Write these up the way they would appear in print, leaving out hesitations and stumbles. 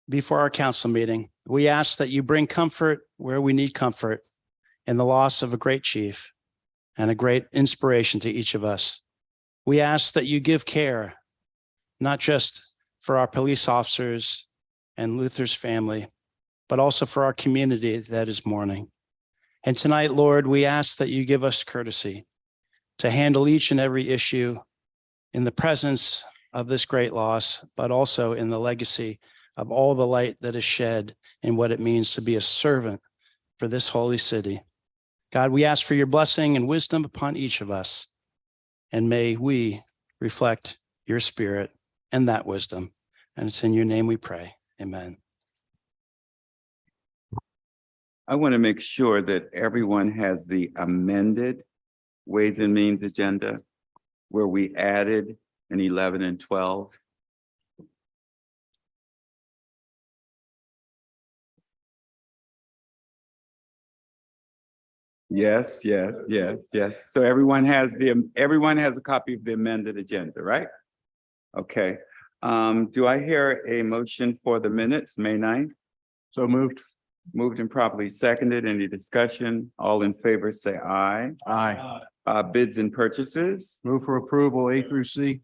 before our council meeting, we ask that you bring comfort where we need comfort in the loss of a great chief and a great inspiration to each of us. We ask that you give care, not just for our police officers and Luther's family, but also for our community that is mourning. And tonight, Lord, we ask that you give us courtesy to handle each and every issue in the presence of this great loss, but also in the legacy of all the light that is shed in what it means to be a servant for this holy city. God, we ask for your blessing and wisdom upon each of us, and may we reflect your spirit and that wisdom. And it's in your name we pray. Amen. I want to make sure that everyone has the amended Ways and Means agenda where we added an 11 and 12. Yes. So everyone has a copy of the amended agenda, right? Okay. Do I hear a motion for the minutes, May 9th? So moved. Moved and properly seconded. Any discussion? All in favor, say aye. Aye. Bids and purchases, Move for approval A through C.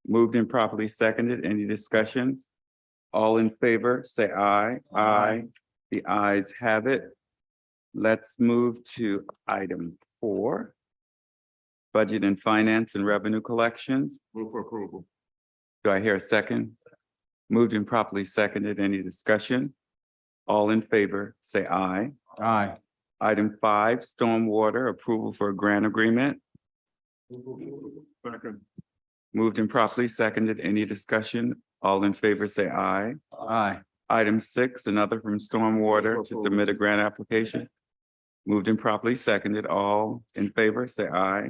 moved and properly seconded. Any discussion? All in favor, say aye. Aye. The ayes have it. Let's move to item 4. Budget and Finance and Revenue Collections. Move for approval. Do I hear a second? Moved and properly seconded. Any discussion? All in favor, say aye. Aye. Item 5, Stormwater Approval for a Grant Agreement. Second. Moved and properly seconded. Any discussion? All in favor, say aye. Aye. Item 6, another from Stormwater to submit a grant application. Moved and properly seconded. All in favor, say aye.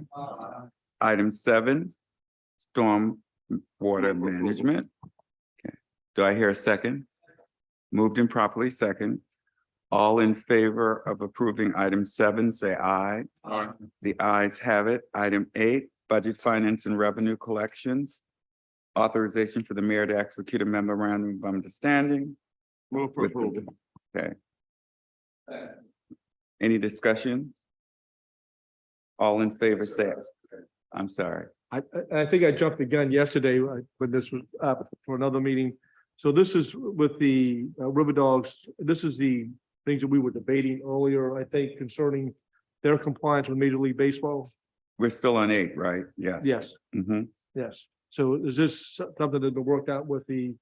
Item 7, Stormwater Management. Okay. Do I hear a second? Moved and properly second. All in favor of approving item 7, say aye. Aye. The ayes have it. Item 8, Budget, Finance and Revenue Collections. Authorization for the mayor to execute a memorandum of understanding. Move for with approval. Okay. Any discussion? All in favor, say, I'm sorry. I think I jumped the gun yesterday when this was up for another meeting. So this is with the River Dogs. This is the things that we were debating earlier, I think, concerning their compliance with Major League Baseball. We're still on 8, right? Yes. Yes, Mhm. yes. So is this something that been worked out with the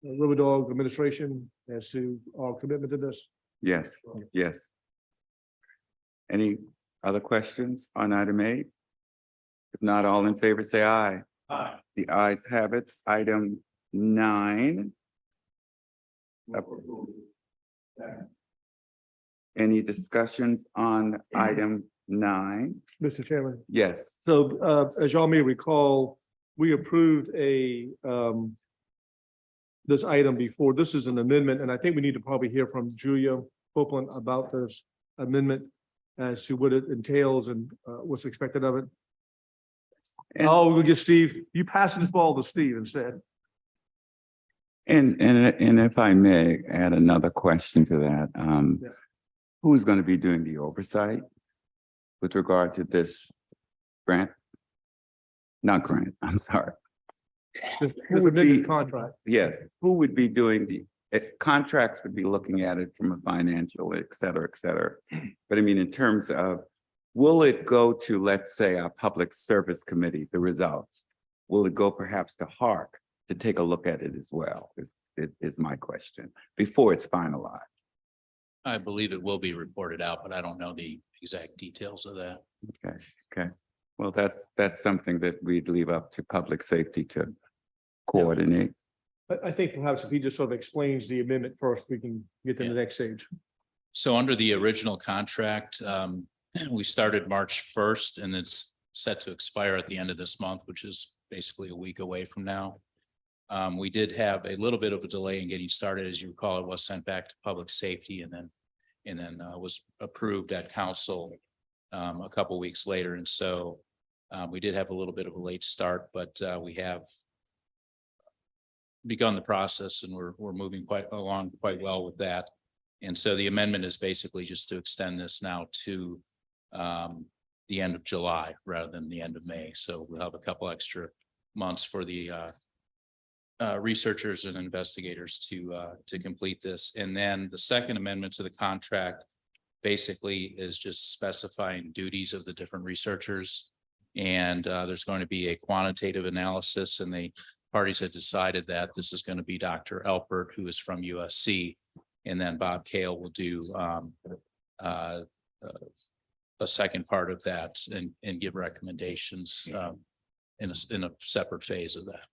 River Dog administration as to our commitment to this? Yes, yes. Any other questions on item 8? If not, all in favor, say aye. Aye. The ayes have it. Item 9. Any discussions on item 9? Mr. Chairman. Yes. So as y'all may recall, we approved this item before. This is an amendment, and I think we need to probably hear from Julia Copeland about this amendment as to what it entails and what's expected of it. And- Oh, we'll get Steve. You pass this ball to Steve instead. And if I may add another question to that, Yeah. who's going to be doing the oversight with regard to this grant? Not grant, I'm sorry. This would amended be- contract. Yes, who would be doing contracts would be looking at it from a financial, et cetera, et cetera. But I mean, in terms of, will it go to, let's say, our Public Service Committee, the results? Will it go perhaps to HARC to take a look at it as well, is my question, before it's finalized? I believe it will be reported out, but I don't know the exact details of that. Okay. Well, that's something that we'd leave up to public safety to coordinate. I think perhaps if he just sort of explains the amendment first, we can get to the next stage. So under the original contract, we started March 1st and it's set to expire at the end of this month, which is basically a week away from now. We did have a little bit of a delay in getting started. As you recall, it was sent back to public safety and then was approved at council a couple weeks later. And so we did have a little bit of a late start, but we have begun the process and we're moving quite along quite well with that. And so the amendment is basically just to extend this now to the end of July rather than the end of May. So we'll have a couple extra months for the researchers and investigators to complete this. And then the second amendment to the contract basically is just specifying duties of the different researchers. And there's going to be a quantitative analysis, and the parties had decided that this is going to be Dr. Elpert, who is from USC, and then Bob Kale will do a second part of that and give recommendations in a separate phase of that.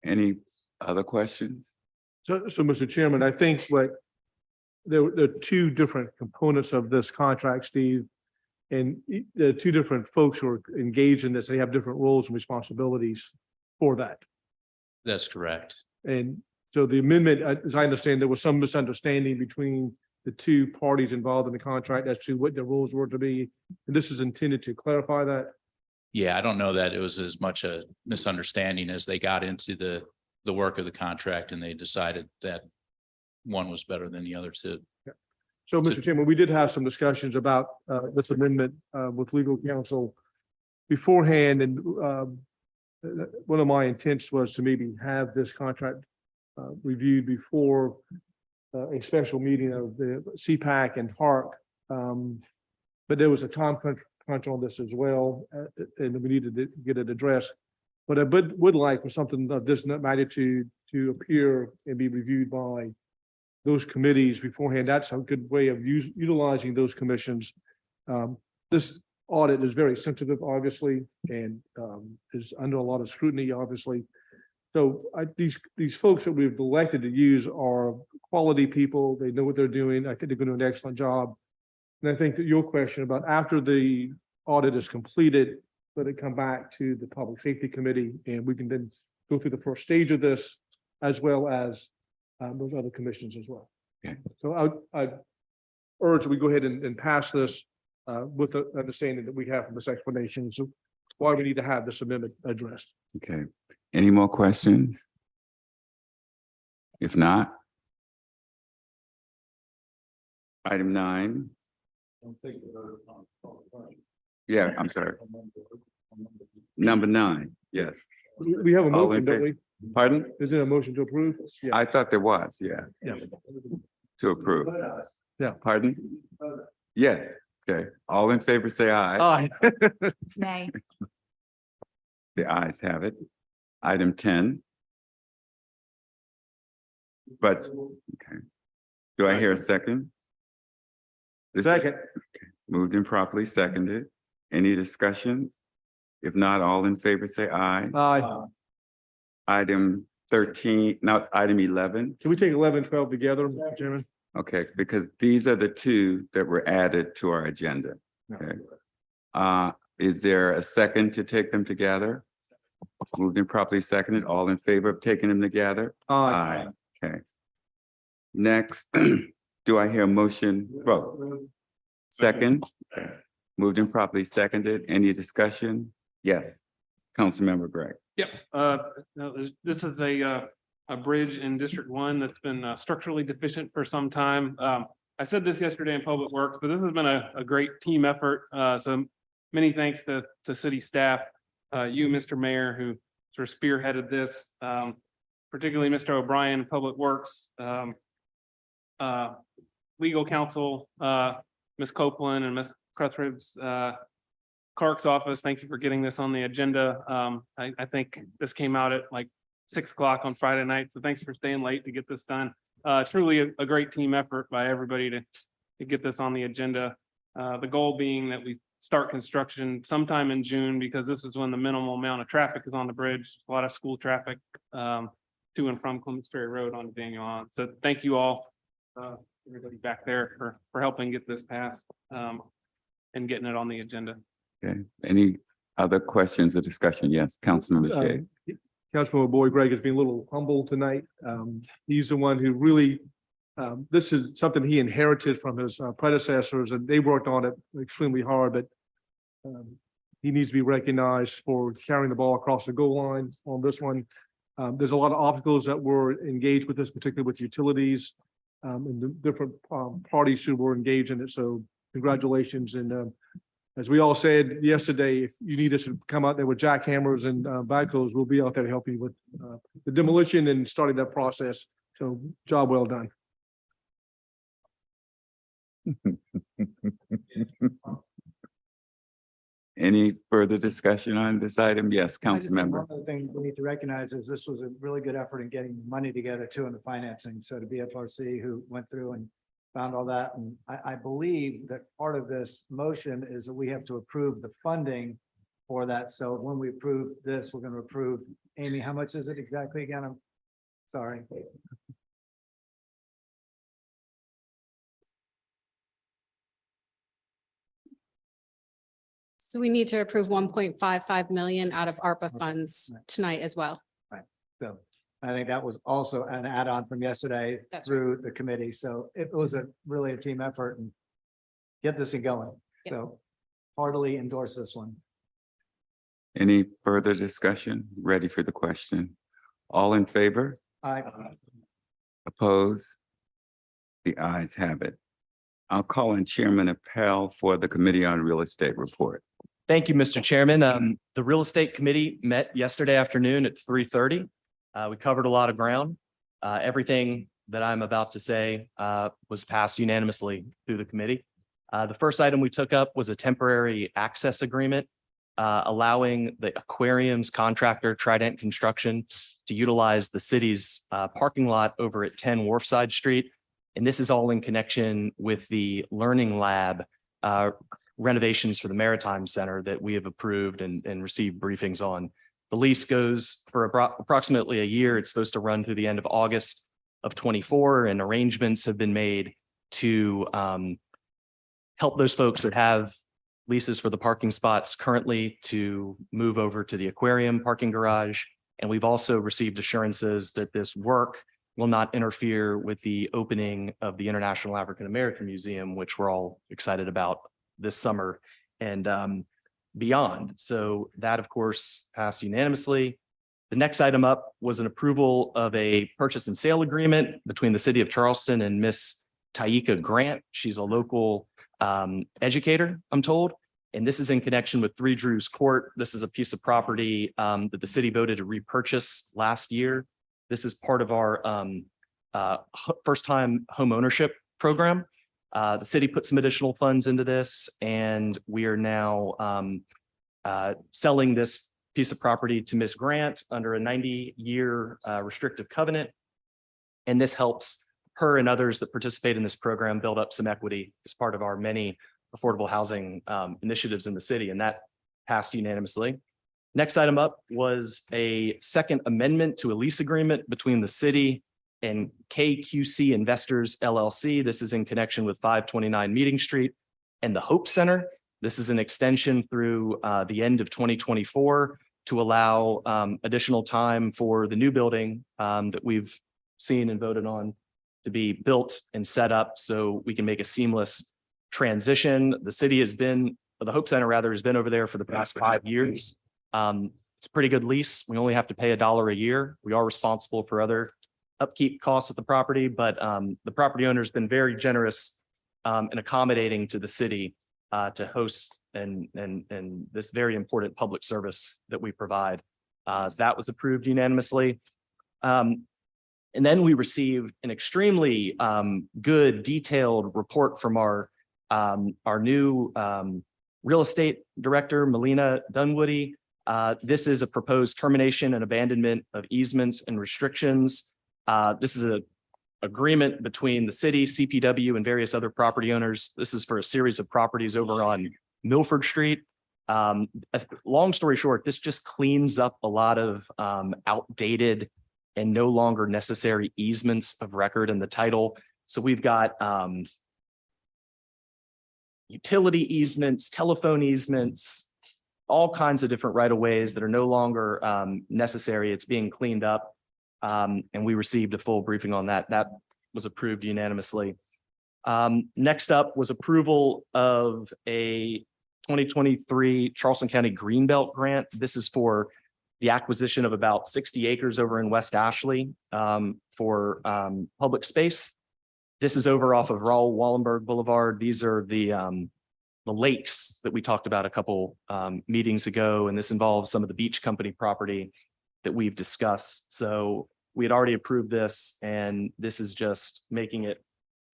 Any other questions? So, Mr. Chairman, I think there are two different components of this contract, Steve. And the two different folks who are engaged in this, they have different roles and responsibilities for that. That's correct. And so the amendment, as I understand, there was some misunderstanding between the two parties involved in the contract as to what the rules were to be. And this is intended to clarify that. Yeah, I don't know that it was as much a misunderstanding as they got into the work of the contract and they decided that one was better than the other two. So, Mr. Chairman, we did have some discussions about this amendment with legal counsel beforehand, and one of my intents was to maybe have this contract reviewed before a special meeting of the CPAC and HARC. But there was a time crunch on this as well, and we needed to get it addressed. But I would like for something of this magnitude to appear and be reviewed by those committees beforehand. That's a good way of utilizing those commissions. This audit is very sensitive, obviously, and is under a lot of scrutiny, obviously. So these folks that we've elected to use are quality people. They know what they're doing. I think they're going to do an excellent job. And I think that your question about after the audit is completed, let it come back to the Public Safety Committee, and we can then go through the first stage of this, as well as those other commissions as well. Okay. So I urge we go ahead and pass this with the understanding that we have from this explanation. So why we need to have this amendment addressed. Okay. Any more questions? If not, item 9. Yeah, I'm sorry. Number 9, yes. We have a All motion, in don't favor? we? Pardon? Is there a motion to approve? Yeah. I thought there was, yeah, Yeah. to approve. Yeah. Pardon? Yes, okay. All in favor, say aye. Aye. Nay. The ayes have it. Item 10. But, okay. Do I hear a second? This is Second. moved and properly seconded. Any discussion? If not, all in favor, say aye. Aye. Item 13, now item 11. Can we take 11, 12 together, Mr. Chairman? Okay, because these are the two that were added to our agenda. Okay. Is there a second to take them together? Moved and properly seconded. All in favor of taking them together? Aye. Okay. Next, do I hear a motion? Vote. Second. Okay. Moved and properly seconded. Any discussion? Yes. Councilmember Gregg. Yep, no, this is a bridge in District 1 that's been structurally deficient for some time. I said this yesterday in Public Works, but this has been a great team effort. So many thanks to city staff, you, Mr. Mayor, who sort of spearheaded this, particularly Mr. O'Brien, Public Works, legal counsel, Ms. Copeland and Ms. Crutchford's clerk's office. Thank you for getting this on the agenda. I think this came out at like 6 o'clock on Friday night. So thanks for staying late to get this done. Truly a great team effort by everybody to get this on the agenda. The goal being that we start construction sometime in June, because this is when the minimal amount of traffic is on the bridge. A lot of school traffic to and from Clements Ferry Road on Daniel Island. So thank you all, everybody back there for helping get this passed and getting it on the agenda. Okay. Any other questions or discussion? Yes, Councilmember Shea. Councilmember Boyd Gregg has been a little humble tonight. He's the one who really, this is something he inherited from his predecessors, and they worked on it extremely hard, but he needs to be recognized for carrying the ball across the goal line on this one. There's a lot of obstacles that were engaged with this, particularly with utilities and the different parties who were engaged in it. So congratulations. And as we all said yesterday, if you need us to come out there with jackhammers and backhoes, we'll be out there to help you with the demolition and starting that process. So job well done. Any further discussion on this item? Yes, I just council think member. One other thing we need to recognize is this was a really good effort in getting money together too in the financing. So to BFRC who went through and found all that. And I believe that part of this motion is that we have to approve the funding for that. So when we approve this, we're going to approve, Amy, how much is it exactly again? I'm sorry. So we need to approve 1.55 million out of ARPA funds tonight as well. So I think that was also an add-on from yesterday That's through the committee. So it was really a team effort and get this thing going. Yep. So heartily endorse this one. Any further discussion? Ready for the question? All in favor? I Opposed? The ayes have it. I'll call on Chairman Appel for the Committee on Real Estate report. Thank you, Mr. Chairman. The Real Estate Committee met yesterday afternoon at 3:30. We covered a lot of ground. Everything that I'm about to say was passed unanimously through the committee. The first item we took up was a temporary access agreement allowing the aquariums contractor Trident Construction to utilize the city's parking lot over at 10 Wharfside Street. And this is all in connection with the Learning Lab renovations for the Maritime Center that we have approved and received briefings on. The lease goes for approximately a year. It's supposed to run through the end of August of 24, and arrangements have been made to help those folks that have leases for the parking spots currently to move over to the aquarium parking garage. And we've also received assurances that this work will not interfere with the opening of the International African American Museum, which we're all excited about this summer and beyond. So that, of course, passed unanimously. The next item up was an approval of a purchase and sale agreement between the city of Charleston and Miss Taika Grant. She's a local educator, I'm told. And this is in connection with 3 Drews Court. This is a piece of property that the city voted to repurchase last year. This is part of our first-time home ownership program. The city put some additional funds into this, and we are now selling this piece of property to Ms. Grant under a 90-year restrictive covenant. And this helps her and others that participate in this program build up some equity as part of our many affordable housing initiatives in the city, and that passed unanimously. Next item up was a second amendment to a lease agreement between the city and KQC Investors LLC. This is in connection with 529 Meeting Street and the Hope Center. This is an extension through the end of 2024 to allow additional time for the new building that we've seen and voted on to be built and set up so we can make a seamless transition. The city has been, or the Hope Center rather, has been over there for the past 5 years. It's a pretty good lease. We only have to pay $1 a year. We are responsible for other upkeep costs of the property, but the property owner has been very generous and accommodating to the city to host and this very important public service that we provide. That was approved unanimously. And then we received an extremely good, detailed report from our new real estate director, Melina Dunwoody. This is a proposed termination and abandonment of easements and restrictions. This is an agreement between the city, CPW, and various other property owners. This is for a series of properties over on Milford Street. Long story short, this just cleans up a lot of outdated and no longer necessary easements of record in the title. So we've got utility easements, telephone easements, all kinds of different right-of-ways that are no longer necessary. It's being cleaned up. And we received a full briefing on that. That was approved unanimously. Next up was approval of a 2023 Charleston County Greenbelt grant. This is for the acquisition of about 60 acres over in West Ashley for public space. This is over off of Raul Wallenberg Boulevard. These are the lakes that we talked about a couple meetings ago, and this involves some of the beach company property that we've discussed. So we had already approved this, and this is just making it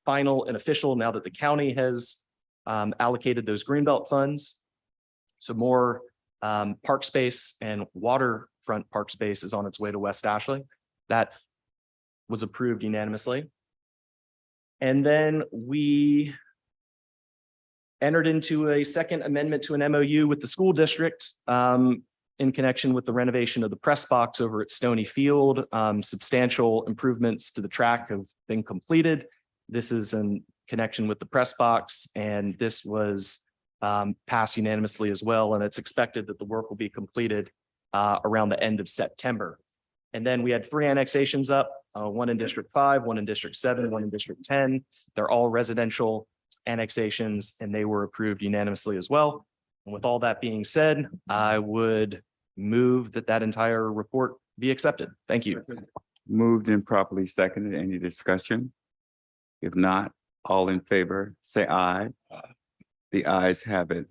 final and official now that the county has allocated those Greenbelt funds. So more park space and waterfront park space is on its way to West Ashley. That was approved unanimously. And then we entered into a second amendment to an MOU with the school district in connection with the renovation of the press box over at Stony Field. Substantial improvements to the track have been completed. This is in connection with the press box, and this was passed unanimously as well. And it's expected that the work will be completed around the end of September. And then we had 3 annexations up, one in District 5, one in District 7, one in District 10. They're all residential annexations, and they were approved unanimously as well. And with all that being said, I would move that that entire report be accepted. Thank you. Moved and properly seconded. Any discussion? If not, all in favor, say aye. The ayes have it.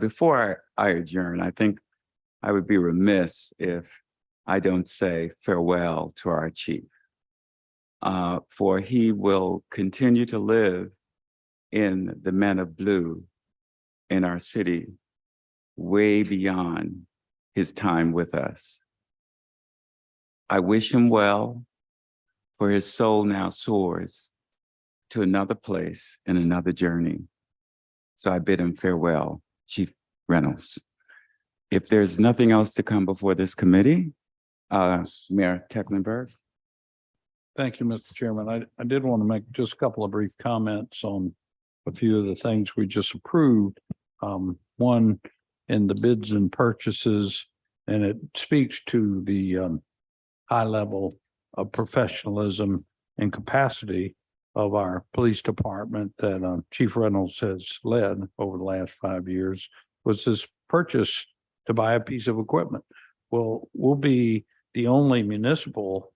Before I adjourn, I think I would be remiss if I don't say farewell to our chief. For he will continue to live in the man of blue in our city way beyond his time with us. I wish him well, for his soul now soars to another place and another journey. So I bid him farewell, Chief Reynolds. If there's nothing else to come before this committee, Mayor Tecklenburg. Thank you, Mr. Chairman. I did want to make just a couple of brief comments on a few of the things we just approved. One, in the bids and purchases, and it speaks to the high level of professionalism and capacity of our police department that Chief Reynolds has led over the last 5 years, was this purchase to buy a piece of equipment. Well, we'll be the only municipal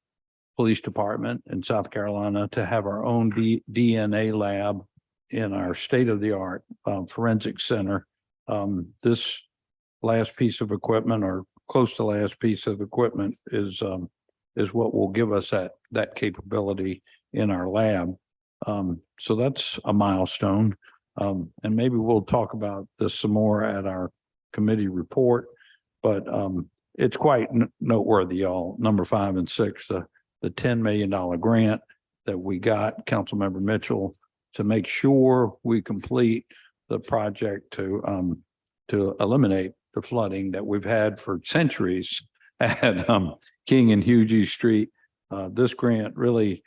police department in South Carolina to have our own DNA lab in our state-of-the-art forensic center. This last piece of equipment, or close to last piece of equipment, is what will give us that capability in our lab. So that's a milestone. And maybe we'll talk about this some more at our committee report, but it's quite noteworthy, y'all. Number 5 and 6, the $10 million grant that we got, Councilmember Mitchell, to make sure we complete the project to eliminate the flooding that we've had for centuries at King and Hughie Street. This grant really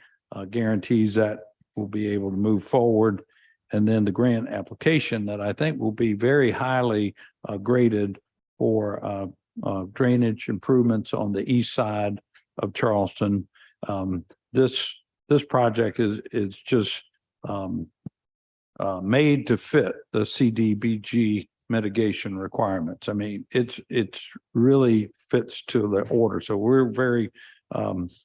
guarantees that we'll be able to move forward. And then the grant application that I think will be very highly graded for drainage improvements on the east side of Charleston. This project is just made to fit the CDBG mitigation requirements. I mean, it's really fits to the order. So we're very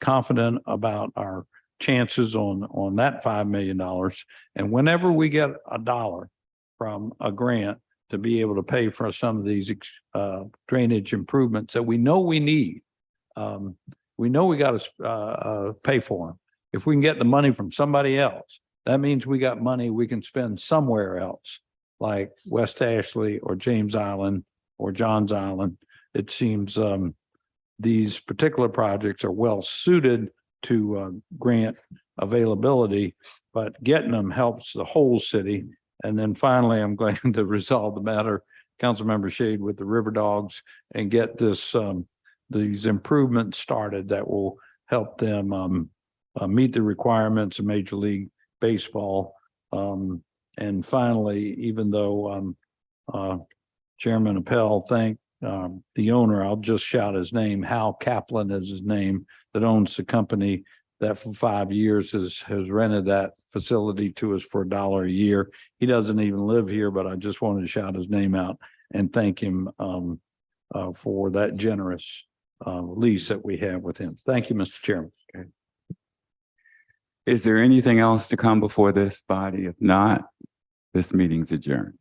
confident about our chances on that $5 million. And whenever we get a dollar from a grant to be able to pay for some of these drainage improvements that we know we need, we know we got to pay for them. If we can get the money from somebody else, that means we got money we can spend somewhere else, like West Ashley or James Island or Johns Island. It seems these particular projects are well suited to grant availability, but getting them helps the whole city. And then finally, I'm going to resolve the matter, Councilmember Shade, with the River Dogs and get this these improvements started that will help them meet the requirements of Major League Baseball. And finally, even though Chairman Appel thanked the owner, I'll just shout his name. Hal Kaplan is his name, that owns the company that for 5 years has rented that facility to us for $1 a year. He doesn't even live here, but I just wanted to shout his name out and thank him for that generous lease that we have with him. Thank you, Mr. Chairman. Is there anything else to come before this body? If not, this meeting's adjourned.